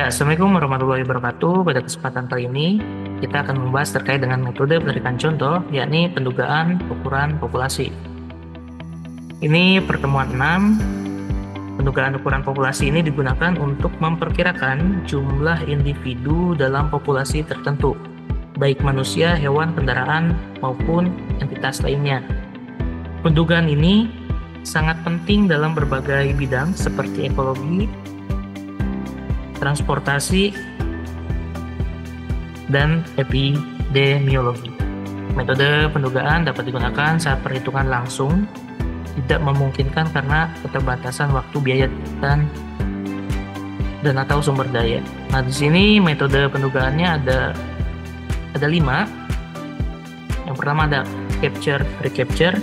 Ya, Assalamualaikum warahmatullahi wabarakatuh. Pada kesempatan kali ini, kita akan membahas terkait dengan metode penarikan contoh, yakni pendugaan ukuran populasi. Ini pertemuan 6. Pendugaan ukuran populasi ini digunakan untuk memperkirakan jumlah individu dalam populasi tertentu, baik manusia, hewan, kendaraan, maupun entitas lainnya. Pendugaan ini sangat penting dalam berbagai bidang seperti ekologi, transportasi, dan epidemiologi. Metode pendugaan dapat digunakan saat perhitungan langsung tidak memungkinkan karena keterbatasan waktu, biaya, dan atau sumber daya. Nah, di sini metode pendugaannya ada 5. Yang pertama ada capture, recapture.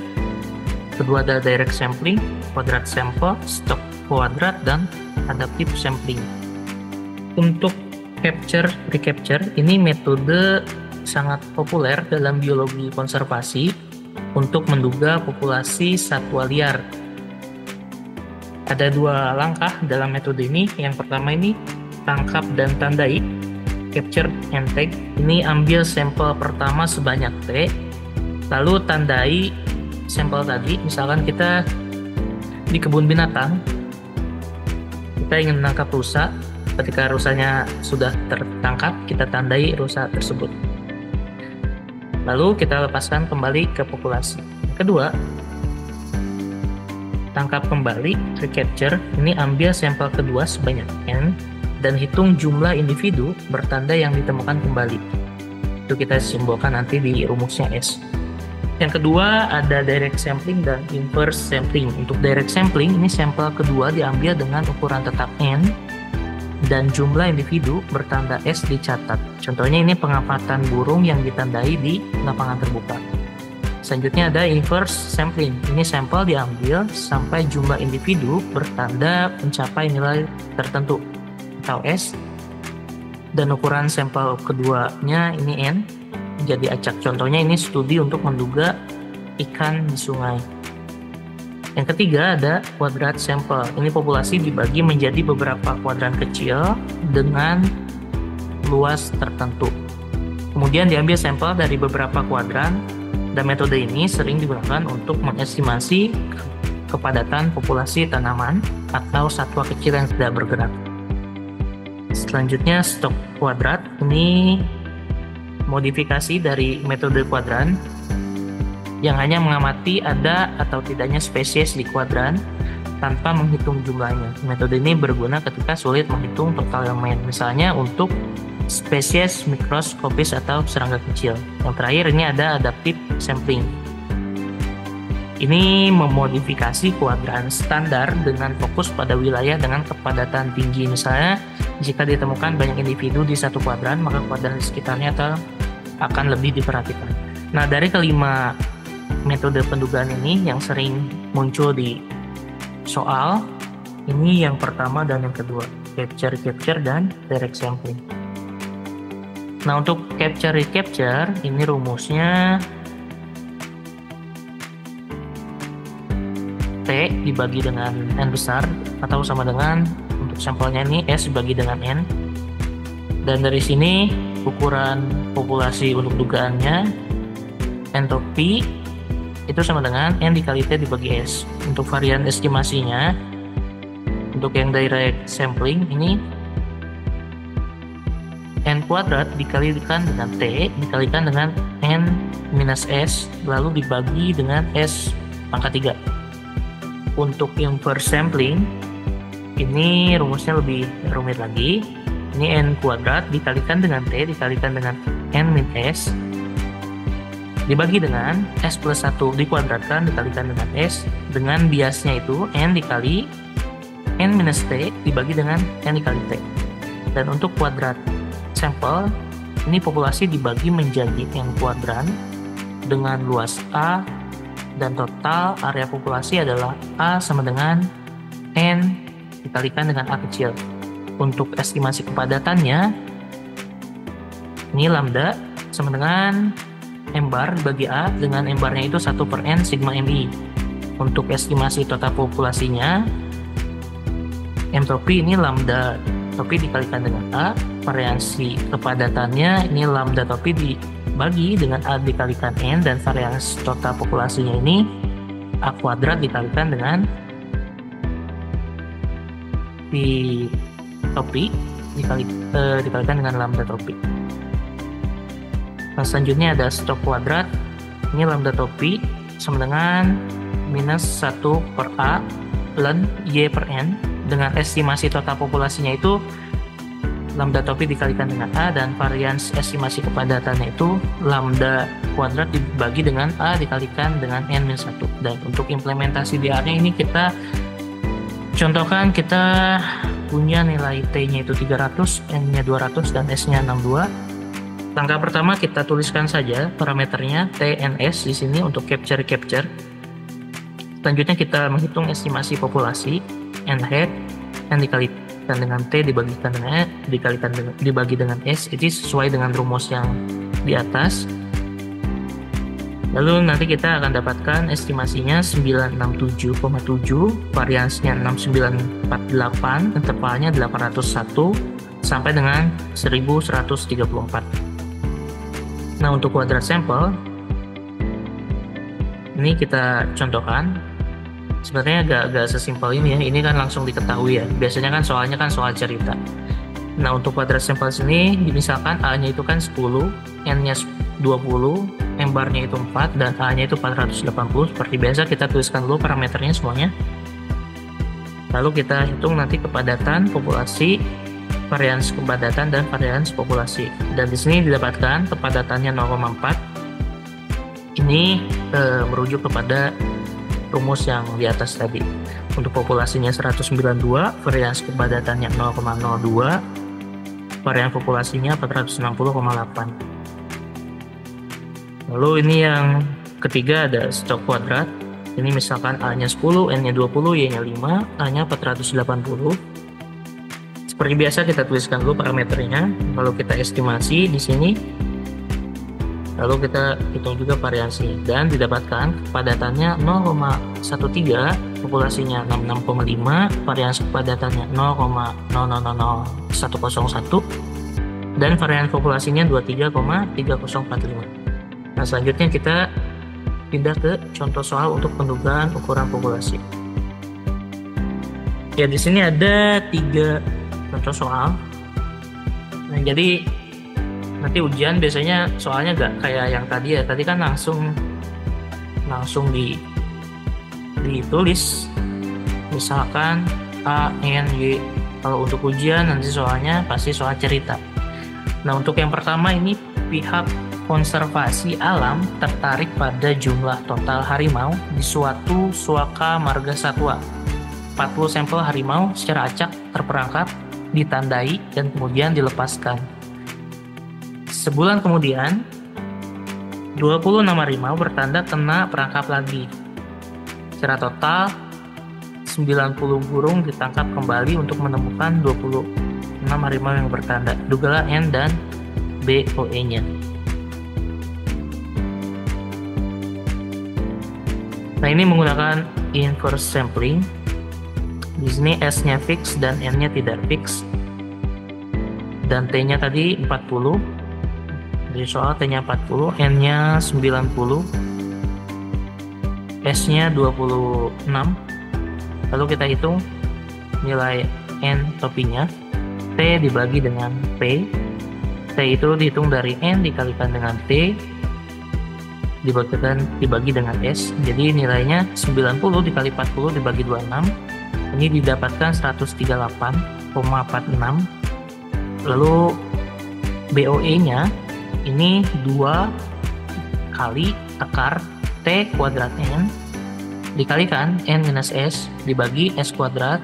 Kedua ada direct sampling, quadrat sample, stock quadrat, dan adaptive sampling. Untuk capture, recapture, ini metode sangat populer dalam biologi konservasi untuk menduga populasi satwa liar. Ada 2 langkah dalam metode ini. Yang pertama ini tangkap dan tandai, capture and tag. Ini ambil sampel pertama sebanyak T, lalu tandai sampel tadi. Misalkan kita di kebun binatang, kita ingin menangkap rusa. Ketika rusanya sudah tertangkap, kita tandai rusa tersebut. Lalu kita lepaskan kembali ke populasi. Kedua, tangkap kembali, recapture. Ini ambil sampel kedua sebanyak N dan hitung jumlah individu bertanda yang ditemukan kembali. Itu kita simbolkan nanti di rumusnya S. Yang kedua ada direct sampling dan inverse sampling. Untuk direct sampling, ini sampel kedua diambil dengan ukuran tetap N dan jumlah individu bertanda S dicatat. Contohnya ini pengamatan burung yang ditandai di lapangan terbuka. Selanjutnya ada inverse sampling. Ini sampel diambil sampai jumlah individu bertanda mencapai nilai tertentu atau S, dan ukuran sampel keduanya ini N jadi acak. Contohnya ini studi untuk menduga ikan di sungai. Yang ketiga ada quadrat sample. Ini populasi dibagi menjadi beberapa kuadran kecil dengan luas tertentu. Kemudian diambil sampel dari beberapa kuadran, dan metode ini sering digunakan untuk mengestimasi kepadatan populasi tanaman atau satwa kecil yang tidak bergerak. Selanjutnya stok kuadrat. Ini modifikasi dari metode kuadran yang hanya mengamati ada atau tidaknya spesies di kuadran tanpa menghitung jumlahnya. Metode ini berguna ketika sulit menghitung total elemen, misalnya untuk spesies mikroskopis atau serangga kecil. Yang terakhir ini ada adaptive sampling. Ini memodifikasi kuadran standar dengan fokus pada wilayah dengan kepadatan tinggi. Misalnya, jika ditemukan banyak individu di satu kuadran, maka kuadran di sekitarnya akan lebih diperhatikan. Nah, dari kelima metode pendugaan ini yang sering muncul di soal, ini yang pertama dan yang kedua, capture, recapture, dan direct sampling. Nah, untuk capture, recapture, ini rumusnya T dibagi dengan N besar, atau sama dengan untuk sampelnya ini S dibagi dengan N. Dan dari sini ukuran populasi untuk dugaannya entropi itu sama dengan N dikali T dibagi S. Untuk varian estimasinya, untuk yang direct sampling ini N kuadrat dikalikan dengan T dikalikan dengan N minus S lalu dibagi dengan S pangkat 3. Untuk inverse sampling ini rumusnya lebih rumit lagi. Ini N kuadrat dikalikan dengan T dikalikan dengan N min S dibagi dengan S plus 1 dikuadratkan dikalikan dengan S, dengan biasnya itu N dikali N minus T dibagi dengan N dikali T. Dan untuk kuadrat sampel, ini populasi dibagi menjadi N kuadran dengan luas A, dan total area populasi adalah A sama dengan N dikalikan dengan A kecil. Untuk estimasi kepadatannya, ini lambda sama dengan M bar bagi A, dengan M barnya itu 1 per N sigma MI. Untuk estimasi total populasinya, entropi ini lambda topi dikalikan dengan A, variansi kepadatannya ini lambda topi dibagi dengan A dikalikan N, dan variansi total populasinya ini A kuadrat dikalikan dengan di topi dikalikan dengan lambda topi. Nah, selanjutnya ada stok kuadrat. Ini lambda topi sama dengan minus 1 per A ln Y per N, dengan estimasi total populasinya itu lambda topi dikalikan dengan A, dan varians estimasi kepadatannya itu lambda kuadrat dibagi dengan A dikalikan dengan N-1. Dan untuk implementasi DR-nya ini kita contohkan, kita punya nilai T-nya itu 300, N-nya 200, dan S-nya 62. Langkah pertama kita tuliskan saja parameternya T, N, S di sini untuk capture. Selanjutnya kita menghitung estimasi populasi N head, N dikalikan dengan T dibagi dengan S, itu sesuai dengan rumus yang di atas. Lalu nanti kita akan dapatkan estimasinya 967,7, variansinya 6948, intervalnya 801 sampai dengan 1134. Nah, untuk kuadrat sampel ini kita contohkan. Sebenarnya agak sesimpel ini ya. Ini kan langsung diketahui ya. Biasanya kan soalnya kan soal cerita. Nah, untuk kuadrat sampel sini misalkan A-nya itu kan 10, N-nya 20, M-bar-nya itu 4, dan A-nya itu 480. Seperti biasa kita tuliskan dulu parameternya semuanya. Lalu kita hitung nanti kepadatan populasi, varians kepadatan, dan varians populasi. Dan di sini didapatkan kepadatannya 0,4. Ini merujuk kepada rumus yang di atas tadi. Untuk populasinya 192, varians kepadatannya 0,02, varian populasinya 460,8. Lalu ini yang ketiga ada stok kuadrat. Ini misalkan A-nya 10, N-nya 20, Y-nya 5, A-nya 480. Seperti biasa kita tuliskan dulu parameternya, lalu kita estimasi di sini. Lalu kita hitung juga variansi, dan didapatkan kepadatannya 0,13, populasinya 66,5, varians kepadatannya 0,000101, dan varian populasinya 23,3045. Nah, selanjutnya kita pindah ke contoh soal untuk pendugaan ukuran populasi. Ya, di sini ada 3 contoh soal. Nah, jadi nanti ujian biasanya soalnya nggak kayak yang tadi ya. Tadi kan langsung ditulis misalkan A, N, Y. Kalau untuk ujian nanti soalnya pasti soal cerita. Nah, untuk yang pertama ini pihak konservasi alam tertarik pada jumlah total harimau di suatu suaka marga satwa. 40 sampel harimau secara acak terperangkap, ditandai, dan kemudian dilepaskan. Sebulan kemudian, 26 harimau bertanda kena perangkap lagi. Secara total, 90 burung ditangkap kembali untuk menemukan 26 harimau yang bertanda. Dugalah N dan BOE-nya. Nah, ini menggunakan inverse sampling. Di sini S-nya fix dan N-nya tidak fix. Dan T-nya tadi 40. Jadi soal T-nya 40, N-nya 90, S-nya 26. Lalu kita hitung nilai N topinya. T dibagi dengan P. T itu dihitung dari N dikalikan dengan T dibagi dengan S. Jadi nilainya 90 dikali 40 dibagi 26. Ini didapatkan 138,46. Lalu BOE-nya ini 2 kali akar T kuadrat N dikalikan N minus S dibagi S kuadrat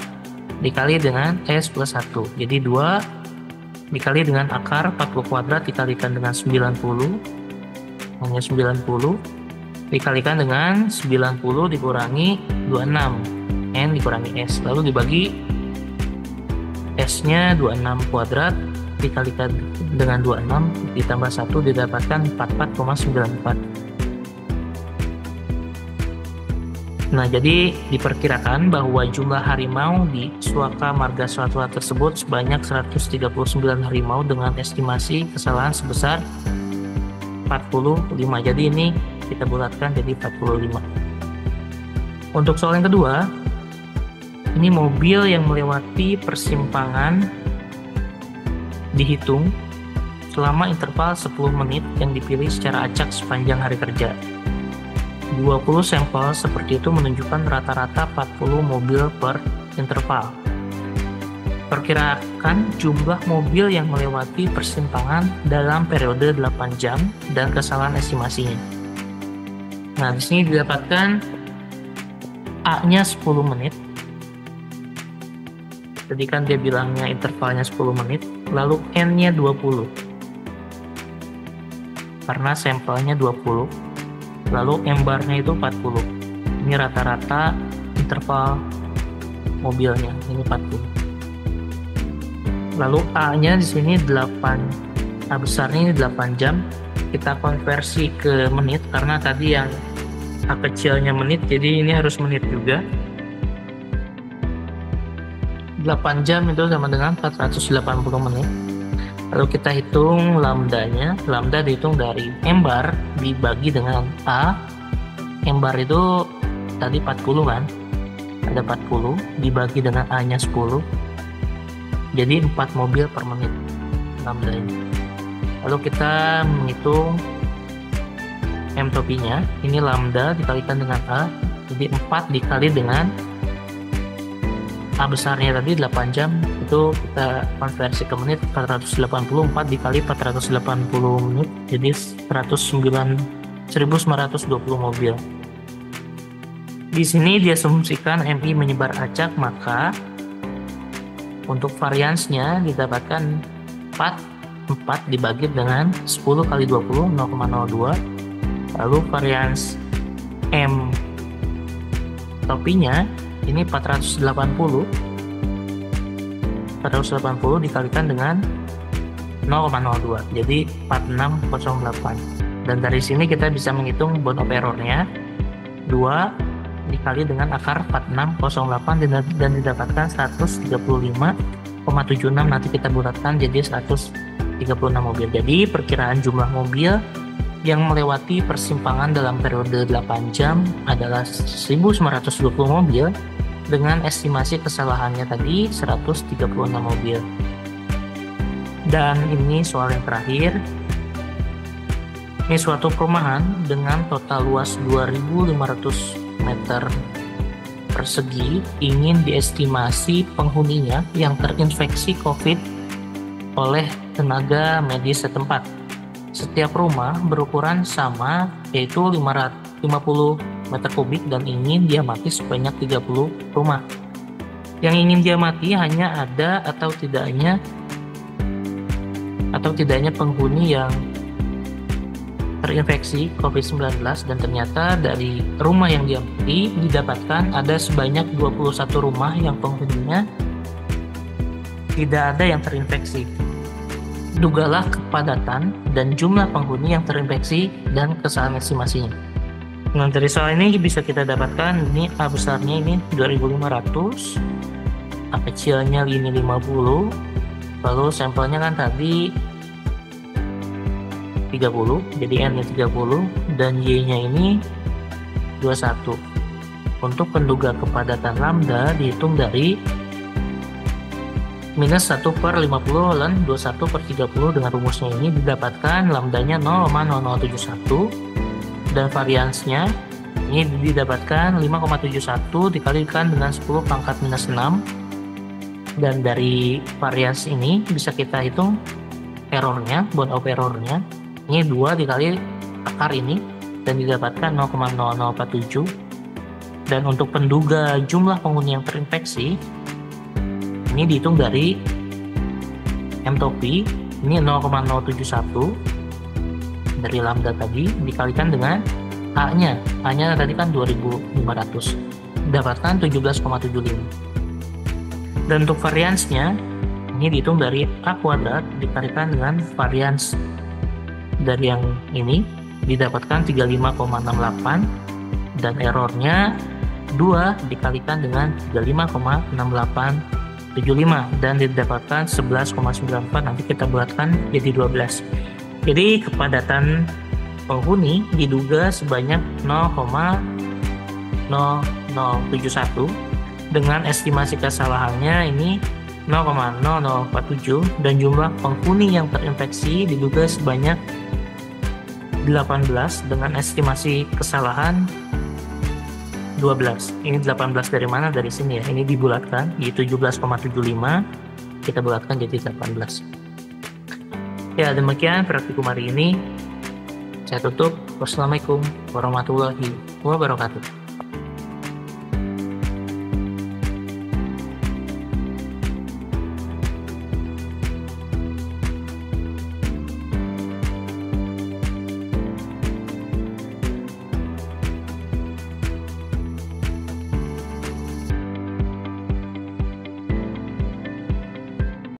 dikali dengan S plus 1. Jadi 2 dikali dengan akar 40 kuadrat dikalikan dengan 90, hanya 90, dikalikan dengan 90 dikurangi 26, N dikurangi S, lalu dibagi S-nya 26 kuadrat dikalikan dengan 26 ditambah 1 didapatkan 44,94. Nah, jadi diperkirakan bahwa jumlah harimau di Suaka Marga Satwa tersebut sebanyak 139 harimau dengan estimasi kesalahan sebesar 45. Jadi ini kita bulatkan jadi 45. Untuk soal yang kedua, ini mobil yang melewati persimpangan dihitung selama interval 10 menit yang dipilih secara acak sepanjang hari kerja. 20 sampel seperti itu menunjukkan rata-rata 40 mobil per interval. Perkirakan jumlah mobil yang melewati persimpangan dalam periode 8 jam dan kesalahan estimasinya. Nah, di sini didapatkan A-nya 10 menit. Tadi kan dia bilangnya intervalnya 10 menit, lalu N-nya 20. Karena sampelnya 20. Lalu M-bar-nya itu 40. Ini rata-rata interval mobilnya, ini 40. Lalu A-nya di sini 8. A besarnya ini 8 jam. Kita konversi ke menit karena tadi yang A kecilnya menit, jadi ini harus menit juga. 8 jam itu sama dengan 480 menit. Lalu kita hitung lambdanya. Lambda dihitung dari M-bar dibagi dengan A. M-bar itu tadi 40 kan? Ada 40 dibagi dengan A-nya 10. Jadi 4 mobil per menit lambdanya. Lalu kita menghitung M topinya. Ini lambda dikalikan dengan A. Jadi 4 dikali dengan A besarnya tadi 8 jam, itu kita konversi ke menit, 484 dikali 480 menit, jadi 1920 mobil. Di sini diasumsikan MI menyebar acak, maka untuk variansnya didapatkan 4 dibagi dengan 10 kali 20, 0,02. Lalu varians M topinya ini 480 dikalikan dengan 0,02, jadi 4608. Dan dari sini kita bisa menghitung bound of error-nya 2 dikali dengan akar 4608 dan didapatkan 135,76. Nanti kita bulatkan jadi 136 mobil. Jadi perkiraan jumlah mobil yang melewati persimpangan dalam periode 8 jam adalah 1920 mobil dengan estimasi kesalahannya tadi 136 mobil. Dan ini soal yang terakhir. Ini suatu perumahan dengan total luas 2.500 meter persegi ingin diestimasi penghuninya yang terinfeksi COVID oleh tenaga medis setempat. Setiap rumah berukuran sama, yaitu 550 meter kubik dan ingin diamati sebanyak 30 rumah. Yang ingin diamati hanya ada atau tidaknya penghuni yang terinfeksi COVID-19, dan ternyata dari rumah yang diamati didapatkan ada sebanyak 21 rumah yang penghuninya tidak ada yang terinfeksi. Dugalah kepadatan dan jumlah penghuni yang terinfeksi dan kesalahan estimasinya. Nah, dari soal ini bisa kita dapatkan ini A besarnya ini 2500, A kecilnya ini 50, lalu sampelnya kan tadi 30, jadi N nya 30 dan Y nya ini 21. Untuk penduga kepadatan lambda dihitung dari minus 1 per 50 ln 21 per 30. Dengan rumusnya ini didapatkan lambdanya 0,0071 dan variansnya ini didapatkan 5,71 dikalikan dengan 10 pangkat minus 6, dan dari varians ini bisa kita hitung errornya, bound of errornya ini 2 dikali akar ini dan didapatkan 0,0047. Dan untuk penduga jumlah penghuni yang terinfeksi ini dihitung dari M topi ini 0,071 dari lambda tadi dikalikan dengan A-nya tadi kan 2500, dapatkan 17,75. Dan untuk variansnya ini dihitung dari A kuadrat dikalikan dengan varians dari yang ini didapatkan 35,68 dan errornya 2 dikalikan dengan 35,6875 dan didapatkan 11,94. Nanti kita bulatkan jadi 12. Jadi kepadatan penghuni diduga sebanyak 0,0071 dengan estimasi kesalahannya ini 0,0047 dan jumlah penghuni yang terinfeksi diduga sebanyak 18 dengan estimasi kesalahan 12. Ini 18 dari mana? Dari sini ya. Ini dibulatkan di 17,75. Kita bulatkan jadi 18. Ya, demikian praktikum hari ini. Saya tutup. Wassalamualaikum warahmatullahi wabarakatuh.